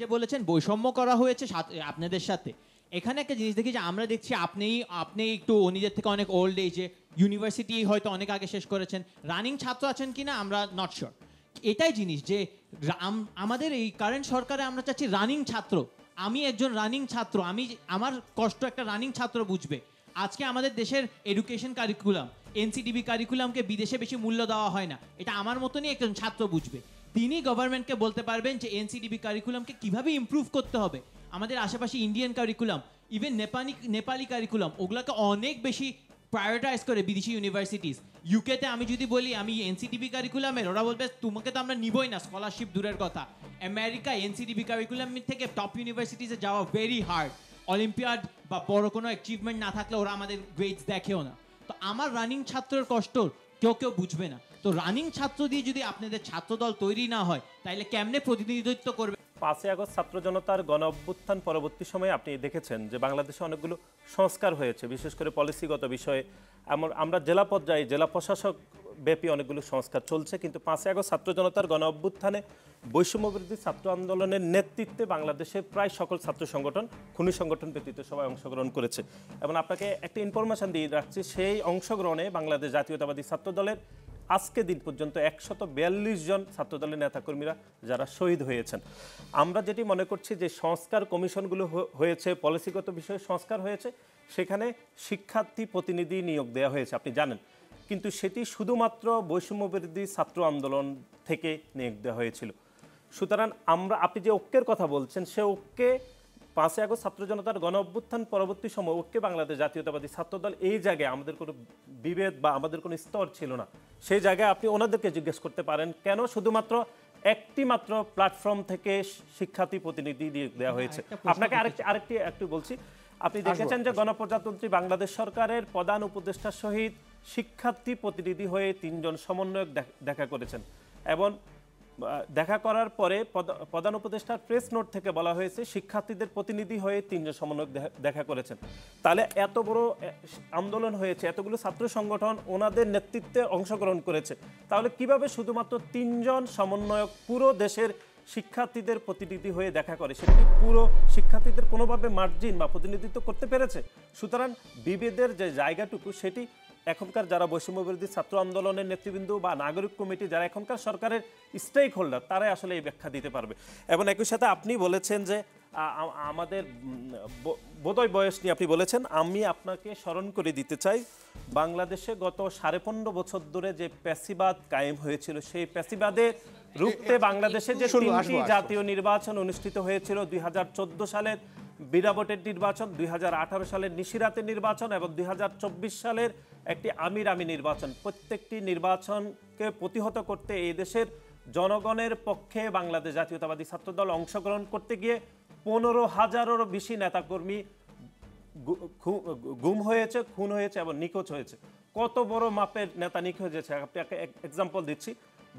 যে বলেছেন বৈষম্য করা হয়েছে আপনাদের সাথে, এখানে একটা জিনিস দেখি যে আমরা দেখছি আপনি একটু নিজের থেকে অনেক ওল্ড এজে, ইউনিভার্সিটি হয়তো অনেক আগে শেষ করেছেন, রানিং ছাত্র আছেন কিনা আমরা নট শিওর। এটাই জিনিস যে আমাদের এই কারেন্ট সরকারে আমরা চাচ্ছি রানিং ছাত্র। আমি একজন রানিং ছাত্র, আমার কষ্ট একটা রানিং ছাত্র বুঝবে। আজকে আমাদের দেশের এডুকেশন কারিকুলাম, এনসিডিবি কারিকুলামকে বিদেশে বেশি মূল্য দেওয়া হয় না, এটা আমার মতনই একজন ছাত্র বুঝবে। তিনি গভর্নমেন্টকে বলতে পারবেন যে এনসিডিবি কারিকুলামকে কিভাবে ইমপ্রুভ করতে হবে। আমাদের আশেপাশে Indian curriculum, even Nepali curriculum, ওগুলোকে অনেক বেশি প্রায়োরিটাইজ করে বিদেশি ইউনিভার্সিটিস। ইউকেতে আমি যদি বলি আমি এনসিডিবি কারিকুলামের, ওরা বলবে তোমাকে তো আমরা নিবই না, স্কলারশিপ দূরের কথা। আমেরিকা এনসিডিবি কারিকুলাম থেকে টপ ইউনিভার্সিটিসে যাওয়া ভেরি হার্ড। অলিম্পিয়াড বা বড় কোনো অ্যাচিভমেন্ট না থাকলে ওরা আমাদের গ্রেডস দেখেও না। তো আমার রানিং ছাত্রের কষ্ট কেউ বুঝবে না। তো রানিং ছাত্র দিয়ে যদি আপনাদের ছাত্রদল তৈরি না হয়, তাহলে কেমনে প্রতিনিধিত্ব করবে? 5ই আগস্ট ছাত্র জনতার গণ অভ্যুত্থান পরবর্তী সময়ে আপনি দেখেছেন যে বাংলাদেশে অনেকগুলো সংস্কার হয়েছে, বিশেষ করে পলিসিগত বিষয়ে। আমরা জেলা পর্যায়ে জেলা প্রশাসক ব্যাপী অনেকগুলো সংস্কার চলছে, কিন্তু 5ই আগস্ট ছাত্র জনতার গণ অভ্যুত্থানে বৈষম্যবিরোধী ছাত্র আন্দোলনের নেতৃত্বে বাংলাদেশের প্রায় সকল ছাত্র সংগঠন, খুনি সংগঠন ব্যতীত সবাই অংশগ্রহণ করেছে। এবং আপনাকে একটা ইনফরমেশন দিয়ে রাখছি, সেই অংশগ্রহণে বাংলাদেশ জাতীয়তাবাদী ছাত্র দলের আজকে দিন পর্যন্ত 142 জন ছাত্রদলের নেতাকর্মীরা যারা শহীদ হয়েছেন। আমরা যেটি মনে করছি যে সংস্কার কমিশনগুলো হয়েছে, পলিসিগত বিষয়ে সংস্কার হয়েছে, সেখানে শিক্ষার্থী প্রতিনিধি নিয়োগ দেওয়া হয়েছে, আপনি জানেন। কিন্তু সেটি শুধুমাত্র বৈষম্যবিরোধী ছাত্র আন্দোলন থেকে নিয়োগ দেওয়া হয়েছিল। সুতরাং আপনি যে ঐক্যের কথা বলছেন, সে ঐক্যে 5ই আগস্ট ছাত্র জনতার গণ অভ্যুত্থান পরবর্তী সময় ঐক্যে বাংলাদেশ জাতীয়তাবাদী ছাত্রদল, এই জায়গায় আমাদের কোনো বিভেদ বা আমাদের কোনো স্তর ছিল না। সেই জায়গায় আপনি ওনাদেরকে জিজ্ঞেস করতে পারেন কেন শুধুমাত্র একটি মাত্র প্ল্যাটফর্ম থেকে শিক্ষার্থী প্রতিনিধি দেওয়া হয়েছে। আপনাকে আরেকটি বলছি, আপনি দেখেছেন যে গণপ্রজাতন্ত্রী বাংলাদেশ সরকারের প্রধান উপদেষ্টার সহিত শিক্ষার্থী প্রতিনিধি হয়ে 3 জন সমন্বয়ক দেখা করেছেন, এবং দেখা করার পরে প্রধান উপদেষ্টার প্রেস নোট থেকে বলা হয়েছে শিক্ষার্থীদের প্রতিনিধি হয়ে 3 জন সমন্বয়ক দেখা করেছেন। তাহলে এত বড় আন্দোলন হয়েছে, এতগুলো ছাত্র সংগঠন ওনাদের নেতৃত্বে অংশগ্রহণ করেছে, তাহলে কিভাবে শুধুমাত্র 3 জন সমন্বয়ক পুরো দেশের শিক্ষার্থীদের প্রতিনিধি হয়ে দেখা করে? সেটি পুরো শিক্ষার্থীদের কোনোভাবে মার্জিন বা প্রতিনিধিত্ব করতে পেরেছে? সুতরাং বিভেদের যে জায়গাটুকু, সেটি এখনকার যারা বৈষম্যবিরোধী ছাত্র আন্দোলনের নেতৃবৃন্দ বা নাগরিক কমিটি, যারা এখনকার সরকারের স্টেক হোল্ডার, তারাই আসলে এই ব্যাখ্যা দিতে পারবে। এবং একই সাথে আপনি বলেছেন যে আমাদের বোধহয় বয়স নিয়ে আপনি বলেছেন, আমি আপনাকে স্মরণ করে দিতে চাই বাংলাদেশে গত 15.5 বছর ধরে যে প্যাসিবাদ কায়েম হয়েছিল, সেই প্যাসিবাদের রুখতে বাংলাদেশে যে 3টি জাতীয় নির্বাচন অনুষ্ঠিত হয়েছিল, 2014 সালের বিরাবটের নির্বাচন, 2018 সালের নিশিরাতের নির্বাচন এবং 2024 সালের একটি আমির নির্বাচন, প্রত্যেকটি নির্বাচনকে প্রতিহত করতে এই দেশের জনগণের পক্ষে বাংলাদেশ জাতীয়তাবাদী ছাত্রদল অংশগ্রহণ করতে গিয়ে 15,000-এরও বেশি নেতাকর্মী গুম হয়েছে, খুন হয়েছে এবং নিখোঁজ হয়েছে। কত বড় মাপের নেতা নিখোঁজ হয়েছে, আপনাকে এক্সাম্পল দিচ্ছি।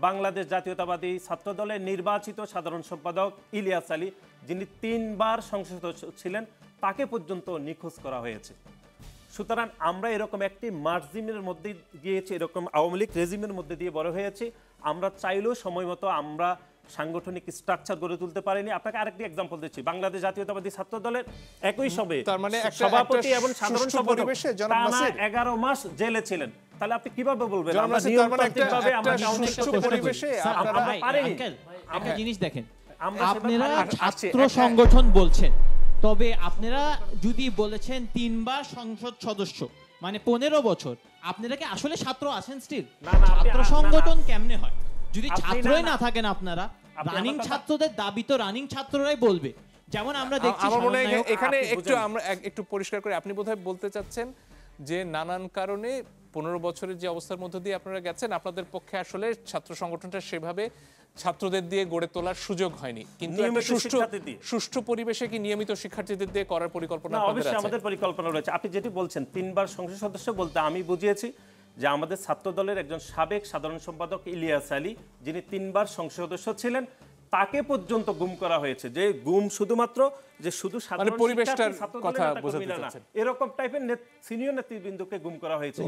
বাংলাদেশ জাতীয়তাবাদী ছাত্রদলের নির্বাচিত সাধারণ সম্পাদক ইলিয়াস আলী, যিনি 3 বার সংসদ সদস্য ছিলেন, তাকে পর্যন্ত নিখোঁজ করা হয়েছে। সুতরাং আমরা এরকম একটি মার্জিনের মধ্যে গিয়েছি, এরকম আওয়ামী লীগ রেজিমের মধ্যে দিয়ে বড় হয়েছি। আমরা চাইলেও সময় মতো আমরা সাংগঠনিক স্ট্রাকচার গড়ে তুলতে পারিনি। আপনাকে আরেকটি এক্সাম্পল দিচ্ছি, বাংলাদেশ জাতীয়তাবাদী ছাত্র দলের একই সময়ে সভাপতি এবং সাধারণ সম্পাদক 11 মাস জেলে ছিলেন। তাহলে আপনি কিভাবে বলবেন একটা জিনিস দেখেন, আপনারা ছাত্র সংগঠন বলছেন, তবে আপনারা যদি বলেছেন 3 বার সংসদ সদস্য মানে 15 বছর, আপনারা কি আসলে ছাত্র আছেন স্টিল? ছাত্র সংগঠন কেমনে হয় যদি ছাত্রই না থাকেন? আপনারা রানিং ছাত্রদের দাবি তো রানিং ছাত্ররাই বলবে। যেমন আমরা দেখছি, আমার মনে হয় এখানে আমরা একটু পরিষ্কার করে, আপনি বোধহয় বলতে চাচ্ছেন যে নানান কারণে 15 বছরের যে অবস্থার মধ্য দিয়ে আপনারা গেছেন, আপনাদের পক্ষে আসলে ছাত্র সংগঠনটা সেভাবে ছাত্রদের দিয়ে গড়ে তোলার সুযোগ হয়নি, কিন্তু সুষ্ঠু পরিবেশে কি নিয়মিত শিক্ষার্থীদের দিয়ে করার পরিকল্পনা আপনাদের আছে? আমাদের পরিকল্পনা রয়েছে। আপনি যেটি বলছেন 3 বার সংসদ সদস্য বলতে আমি বুঝিয়েছি যে আমাদের ছাত্র দলের একজন সাবেক সাধারণ সম্পাদক ইলিয়াস আলী, যিনি 3 বার সংসদ সদস্য ছিলেন, তাকে পর্যন্ত গুম করা হয়েছে। যে গুম শুধুমাত্র যে শুধু সাধারণ পরিবেশটার কথা বোঝাতে চাচ্ছেন, এরকম টাইপের সিনিয়র নেতৃবৃন্দকে গুম করা হয়েছে।